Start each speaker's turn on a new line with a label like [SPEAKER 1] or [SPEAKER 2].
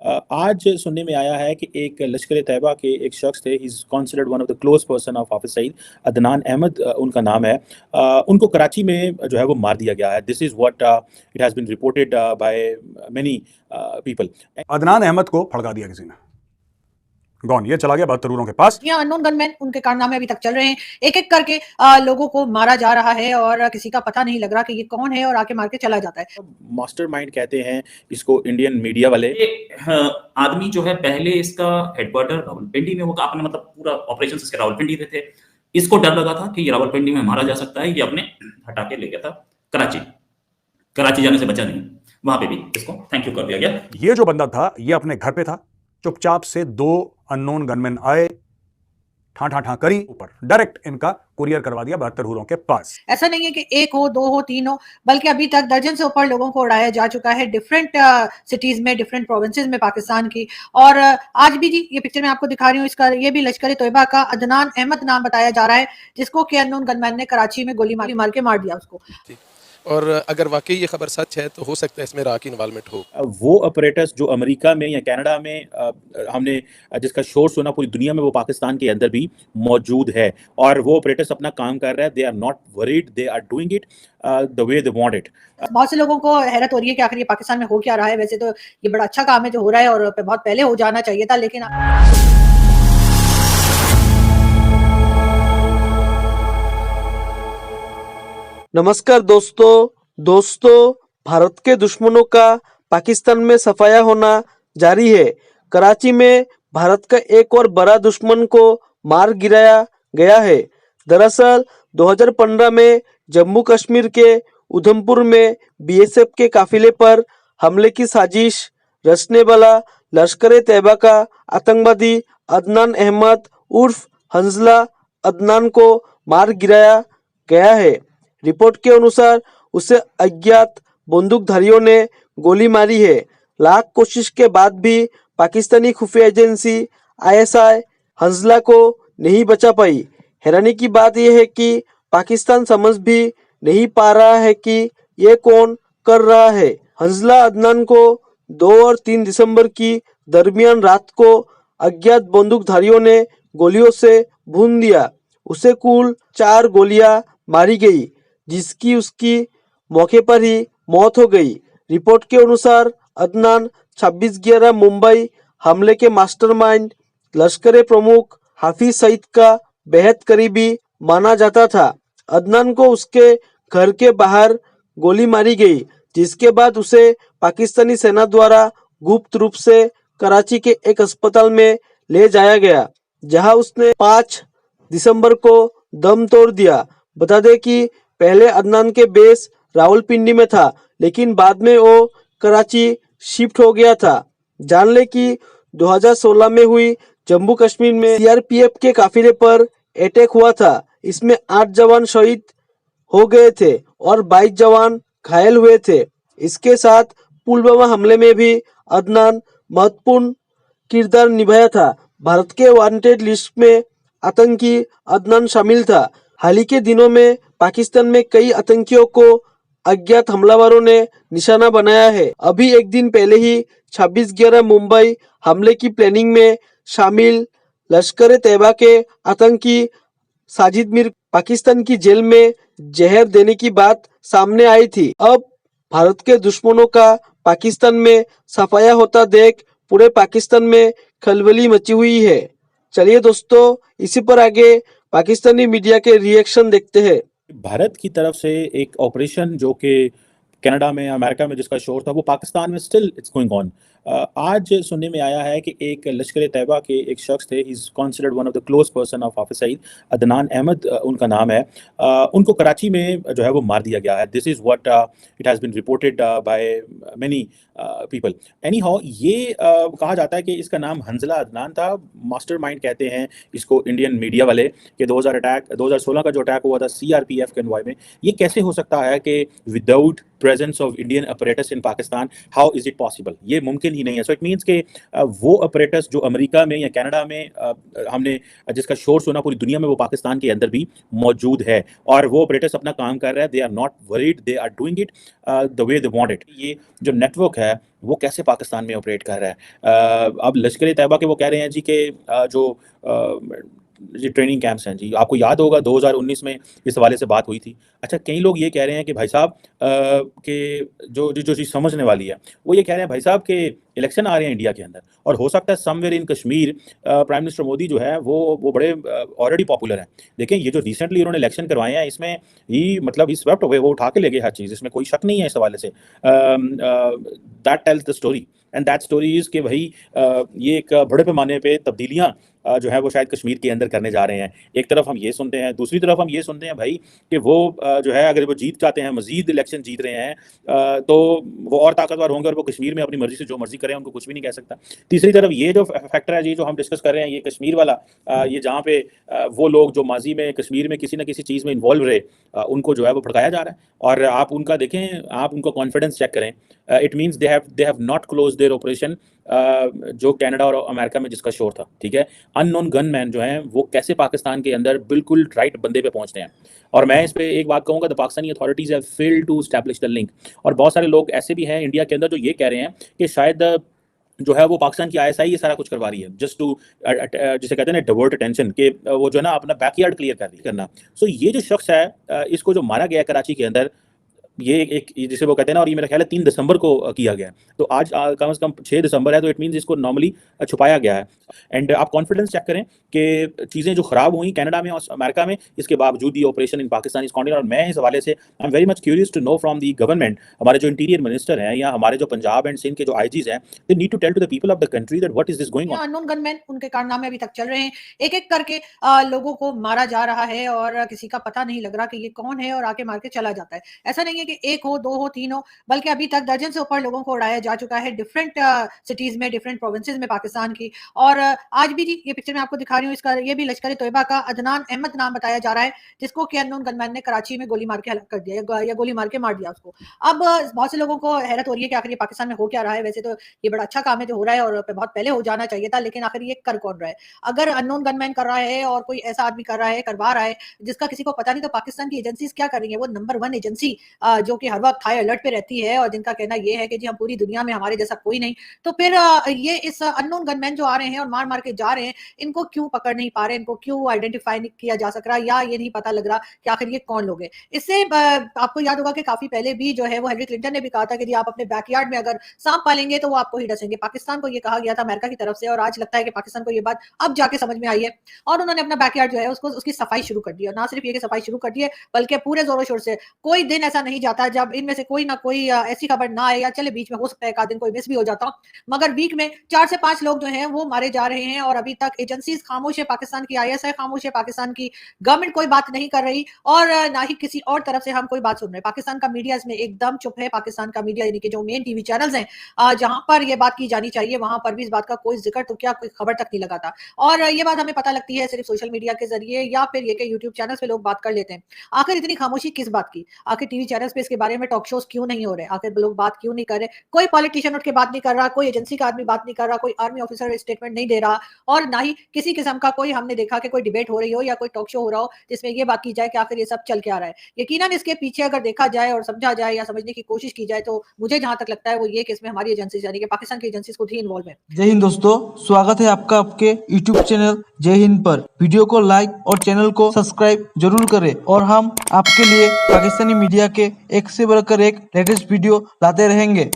[SPEAKER 1] आज सुनने में आया है कि एक लश्कर-ए-तैयबा के एक शख्स थे, he is considered one of the close person of हाफ़िज़ सईद, अदनान अहमद उनका नाम है। उनको कराची में जो है वो मार दिया गया है। This is what it has been reported by many people.
[SPEAKER 2] Adnan Ahmed को फड़का दिया किसी ने। गॉन, ये चला गया बदतरूरों के पास।
[SPEAKER 3] यहाँ अननोन गनमैन, उनके कारनामे अभी तक चल रहे हैं। एक-एक करके लोगों को मारा जा रहा है और किसी का पता नहीं लग रहा कि ये कौन है और आके मार के चला जाता है।
[SPEAKER 1] मास्टरमाइंड कहते हैं इसको इंडियन मीडिया वाले।
[SPEAKER 4] आदमी जो है पहले इसका हेडक्वार्टर रावलपिंडी में होगा, आपने मतलब पूरा ऑपरेशंस इसके रावलपिंडी में थे। इसको डर लगा था कि ये रावलपिंडी में मारा जा सकता है, ये अपने हटा के ले गया था कराची। कराची जाने से बचा नहीं, वहां पे भी इसको थैंक यू कर दिया गया।
[SPEAKER 2] ये जो बंदा था ये अपने घर पे था, चुपचाप से 2 अननोन गनमैन आए, ठा करी, ऊपर डायरेक्ट इनका कुरियर करवा दिया 72 हूरों के पास।
[SPEAKER 3] ऐसा नहीं है कि 1 हो, 2 हो, 3 हो, बल्कि अभी तक दर्जन से ऊपर लोगों को उड़ाया जा चुका है डिफरेंट सिटीज में, डिफरेंट प्रोविंसेस में पाकिस्तान की। और आज भी जी ये पिक्चर मैं आपको दिखा रही हूँ, इसका ये भी लश्कर-ए-तोयबा का अदनान अहमद नाम बताया जा रहा है, जिसको के अननोन गनमैन ने कराची में गोली मार के मार दिया उसको।
[SPEAKER 5] और अगर वाकई ये खबर सच है तो हो सकता है इसमें इराक की इन्वॉल्वमेंट हो।
[SPEAKER 1] वो ऑपरेटर्स जो अमेरिका में या कनाडा में हमने जिसका शोर सुना पूरी दुनिया में, वो पाकिस्तान के अंदर भी मौजूद है और वो ऑपरेटर्स अपना काम कर रहे हैं। They are not worried, they are doing it the way they want it.
[SPEAKER 3] बहुत से लोगों को हैरत हो रही है कि आखिर ये पाकिस्तान में हो क्या रहा है। वैसे तो ये बड़ा अच्छा काम है जो हो रहा है और बहुत पहले हो जाना चाहिए था, लेकिन
[SPEAKER 6] नमस्कार दोस्तों, भारत के दुश्मनों का पाकिस्तान में सफाया होना जारी है। कराची में भारत का एक और बड़ा दुश्मन को मार गिराया गया है। दरअसल 2015 में जम्मू कश्मीर के उधमपुर में बीएसएफ के काफिले पर हमले की साजिश रचने वाला लश्कर-ए-तैयबा का आतंकवादी अदनान अहमद उर्फ हंजला अदनान को मार गिराया गया है। रिपोर्ट के अनुसार उसे अज्ञात बंदूकधारियों ने गोली मारी है। लाख कोशिश के बाद भी पाकिस्तानी खुफिया एजेंसी आईएसआई हंजला को नहीं बचा पाई। हैरानी की बात यह है कि पाकिस्तान समझ भी नहीं पा रहा है कि ये कौन कर रहा है। हंजला अदनान को 2 और 3 दिसंबर की दरमियान रात को अज्ञात बंदूकधारियों ने गोलियों से भून दिया। उसे कुल 4 गोलियां मारी गई, जिसकी उसकी मौके पर ही मौत हो गई। रिपोर्ट के अनुसार अदनान 26/11 मुंबई हमले के मास्टरमाइंड लश्कर प्रमुख हाफिज सईद का बेहद करीबी माना जाता था। अदनान को उसके घर के बाहर गोली मारी गई, जिसके बाद उसे पाकिस्तानी सेना द्वारा गुप्त रूप से कराची के एक अस्पताल में ले जाया गया, जहां उसने 5 दिसंबर को दम तोड़ दिया। बता दें कि पहले अदनान के बेस रावलपिंडी में था, लेकिन बाद में वो कराची शिफ्ट हो गया था। जान ले कि 2016 में हुई जम्मू कश्मीर में सीआरपीएफ के काफिले पर अटैक हुआ था। इसमें 8 जवान शहीद हो गए थे और 22 जवान घायल हुए थे। इसके साथ पुलवामा हमले में भी अदनान महत्वपूर्ण किरदार निभाया था। भारत के वांटेड लिस्ट में आतंकी अदनान शामिल था। हाल ही के दिनों में पाकिस्तान में कई आतंकियों को अज्ञात हमलावरों ने निशाना बनाया है। अभी एक दिन पहले ही 26/11 मुंबई हमले की प्लानिंग में शामिल लश्कर-ए-तैयबा के आतंकी साजिद मीर पाकिस्तान की जेल में जहर देने की बात सामने आई थी। अब भारत के दुश्मनों का पाकिस्तान में सफाया होता देख पूरे पाकिस्तान में खलबली मची हुई है। चलिए दोस्तों, इसी पर आगे पाकिस्तानी मीडिया के रिएक्शन देखते हैं।
[SPEAKER 1] भारत की तरफ से एक ऑपरेशन जो कि कनाडा में, अमेरिका में जिसका शोर था, वो पाकिस्तान में स्टिल इट्स गोइंग ऑन। आज सुनने में आया है कि एक लश्कर-ए-तैयबा के एक शख्स थे, he is considered one of the close person of Hafiz Saeed, Adnan Ahmad उनका नाम है। उनको कराची में जो है वो मार दिया गया है। This is what it has been reported by many people. Anyhow, ये कहा जाता है कि इसका नाम हंजला अदनान था। मास्टरमाइंड कहते हैं इसको इंडियन मीडिया वाले कि 2016 का जो अटैक हुआ था सीआरपीएफ के कन्वॉय में, ये कैसे हो सकता है कि without presence of Indian operators in Pakistan, how is it possible? ये मुमकिन ही नहीं है। सो इट मीन्स कि वो ऑपरेटर्स जो अमेरिका में या कनाडा में हमने जिसका शोर सुना पूरी दुनिया में, वो पाकिस्तान के अंदर भी मौजूद है और वो ऑपरेटर्स अपना काम कर रहे हैं। They are not worried, they are doing it the way they want it. ये जो नेटवर्क है वो कैसे पाकिस्तान में ऑपरेट कर रहा है। अब लश्कर तैयबा के वो कह रहे हैं जी कि जो ट्रेनिंग कैंप्स हैं जी, आपको याद होगा 2019 में इस हवाले से बात हुई थी। अच्छा, कई लोग ये कह रहे हैं कि भाई साहब कि जो चीज़ समझने वाली है, वो ये कह रहे हैं भाई साहब कि इलेक्शन आ रहे हैं इंडिया के अंदर, और हो सकता है somewhere in Kashmir prime minister Modi जो है वो बड़े ऑलरेडी पॉपुलर हैं। देखें, ये जो रिसेंटली उन्होंने इलेक्शन करवाए हैं, इसमें ही मतलब ही स्वेप्ट अवे, वो उठा के ले गए हर चीज़, इसमें कोई शक नहीं है इस हवाले से। That tells the story, and that story is कि भाई ये एक बड़े पैमाने पे तब्दीलियाँ जो है वो शायद कश्मीर के अंदर करने जा रहे हैं। एक तरफ हम ये सुनते हैं, दूसरी तरफ हम ये सुनते हैं भाई कि वो जो है अगर वो जीत जाते हैं, मज़ीद इलेक्शन जीत रहे हैं, तो वो और ताकतवर होंगे और वो कश्मीर में अपनी मर्ज़ी से जो मर्ज़ी करें, उनको कुछ भी नहीं कह सकता। तीसरी तरफ ये जो फैक्टर है जी, जो हम डिस्कस कर रहे हैं, ये कश्मीर वाला, ये जहाँ पे वो लोग जो माजी में कश्मीर में किसी न किसी चीज़ में इन्वॉल्व रहे, उनको जो है वो भड़काया जा रहा है। और आप उनका देखें, आप उनका कॉन्फिडेंस चेक करें, it means they have not close their operation, जो कनाडा और अमेरिका में जिसका शोर था, ठीक है। अननोन गनमैन जो हैं वो कैसे पाकिस्तान के अंदर बिल्कुल राइट बंदे पे पहुंचते हैं। और मैं इस पे एक बात कहूँगा, the Pakistani authorities have failed to establish the link. और बहुत सारे लोग ऐसे भी हैं इंडिया के अंदर जो ये कह रहे हैं कि शायद जो है वो पाकिस्तान की आईएसआई ये सारा कुछ करवा रही है, जस्ट टू जिसे कहते हैं ना डाइवर्ट अटेंशन, कि वो जो है ना अपना बैकयार्ड क्लियर करना। सो ये जो शख्स है, इसको जो मारा गया है कराची के अंदर, ये एक जिसे वो कहते हैं ना, और ये मेरा ख्याल है 3 दिसंबर को किया गया है, तो आज कम से कम 6 दिसंबर है, तो इट मीन्स इसको नॉर्मली छुपाया गया है। एंड आप कॉन्फिडेंस चेक करें कि चीज़ें जो ख़राब हुई कनाडा में और अमेरिका में, इसके बावजूद ये operation in Pakistan is continue. और मैं इस हवाले से I am very much curious to know from the government, हमारे जो इंटीरियर मिनिस्टर हैं या हमारे जो पंजाब एंड सिंध के जो आईजीज हैं, they need to tell to the people of the country that what is this going on.
[SPEAKER 3] Unknown gunman, उनके कारनामे अभी तक चल रहे हैं, एक-एक करके लोगों को मारा जा रहा है और किसी का पता नहीं लग रहा कि ये कौन है, और आके मार के चला जाता है। ऐसा नहीं है कि 1 हो, 2 हो, 3 हो, बल्कि अभी तक दर्जन से ऊपर लोगों को उड़ाया जा चुका है डिफरेंट सिटीज़ में, डिफरेंट प्रोविंसेस में पाकिस्तान की। और आज भी जी, ये पिक्चर मैं आपको दिखा रही हूँ, इसका ये भी लश्कर तोयबा का अदनान अहमद नाम बताया जा रहा है, जिसको कि अननोन गनमैन ने कराची में गोली मार के हलाक कर दिया, या गोली मार के मार दिया उसको। अब बहुत से लोगों को हैरत हो रही है कि आखिर ये पाकिस्तान में हो क्या रहा है। वैसे तो ये बड़ा अच्छा काम है जो हो रहा है, और बहुत पहले हो जाना चाहिए था, लेकिन आखिर ये कर कौन रहा है? अगर अननोन गनमैन कर रहा है और कोई ऐसा आदमी कर रहा है, करवा रहा है, जिसका किसी को पता नहीं, तो पाकिस्तान की एजेंसीज क्या कर रही है? वो नंबर 1 एजेंसी जो कि हर वक्त हाई अलर्ट पे रहती है, और जिनका कहना ये है कि जी हम पूरी दुनिया में हमारे जैसा कोई नहीं। तो फिर ये इस अननोन गनमैन जो आ रहे हैं और मार मार के जा रहे हैं, इनको क्यों पकड़ नहीं पा रहे, इनको क्यों आइडेंटिफाई नहीं किया जा सक रहा, या ये नहीं पता लग रहा कि आखिर ये कौन लोग हैं? इससे आपको याद होगा कि काफी पहले भी जो है वो हिलरी क्लिंटन ने भी कहा था कि जी आप अपने बैकयार्ड में अगर सांप पालेंगे तो वो आपको ही डसेंगे। पाकिस्तान को ये कहा गया था अमेरिका की तरफ से, और आज लगता है कि पाकिस्तान को ये बात अब जाके समझ में आई है, और उन्होंने अपना बैकयार्ड जो है उसको उसकी सफाई शुरू कर दी है। और ना सिर्फ ये कि सफाई शुरू कर दी है, बल्कि पूरे जोरों शोर से कोई दिन ऐसा नहीं जाता जब इनमें से कोई ना कोई ऐसी खबर ना आए, या चले बीच में हो सकता है एक आध दिन कोई मिस भी हो जाता, मगर वीक में 4 से 5 लोग जो हैं वो मारे जा रहे हैं। और अभी तक एजेंसीज खामोश है, पाकिस्तान की आईएसआई खामोश है, पाकिस्तान की गवर्नमेंट कोई बात नहीं कर रही, और ना ही किसी और तरफ से हम कोई बात सुन रहे हैं। पाकिस्तान का मीडिया इसमें एकदम चुप है। पाकिस्तान का मीडिया यानी कि जो मेन टीवी चैनल्स हैं, जहां पर ये बात की जानी चाहिए, वहां पर भी इस बात का कोई जिक्र तो क्या, कोई खबर तक नहीं लगाता। और ये बात हमें पता लगती है सिर्फ सोशल मीडिया के जरिए, या फिर ये कि यूट्यूब चैनल्स पे लोग बात कर लेते हैं। आखिर इतनी खामोशी किस बात की? आखिर टीवी चैनल्स पे इसके बारे में टॉक शोज क्यों नहीं हो रहे? आखिर लोग बात क्यों नहीं कर रहे? कोई पॉलिटिशियन उठ के बात नहीं कर रहा, कोई एजेंसी का आदमी बात नहीं कर रहा, कोई आर्मी ऑफिसर स्टेटमेंट नहीं दे रहा, और ना ही किसी किस्म का कोई हमने देखा कि कोई डिबेट हो रही हो या कोई टॉक शो हो रहा हो जिसमें ये बात की जाए कि आखिर ये सब चल क्या रहा है। यकीनन इसके पीछे अगर देखा जाए और समझा जाए या समझने की कोशिश की जाए, तो मुझे जहां तक लगता है वो ये कि इसमें हमारी एजेंसी यानी कि पाकिस्तान की एजेंसीज खुद ही इन्वॉल्व है।
[SPEAKER 6] जय हिंद दोस्तों, स्वागत है आपका आपके यूट्यूब चैनल जय हिंद पर। वीडियो को लाइक और चैनल को सब्सक्राइब जरूर करें, और हम आपके लिए पाकिस्तानी मीडिया के एक से बढ़कर एक लेटेस्ट वीडियो लाते रहेंगे।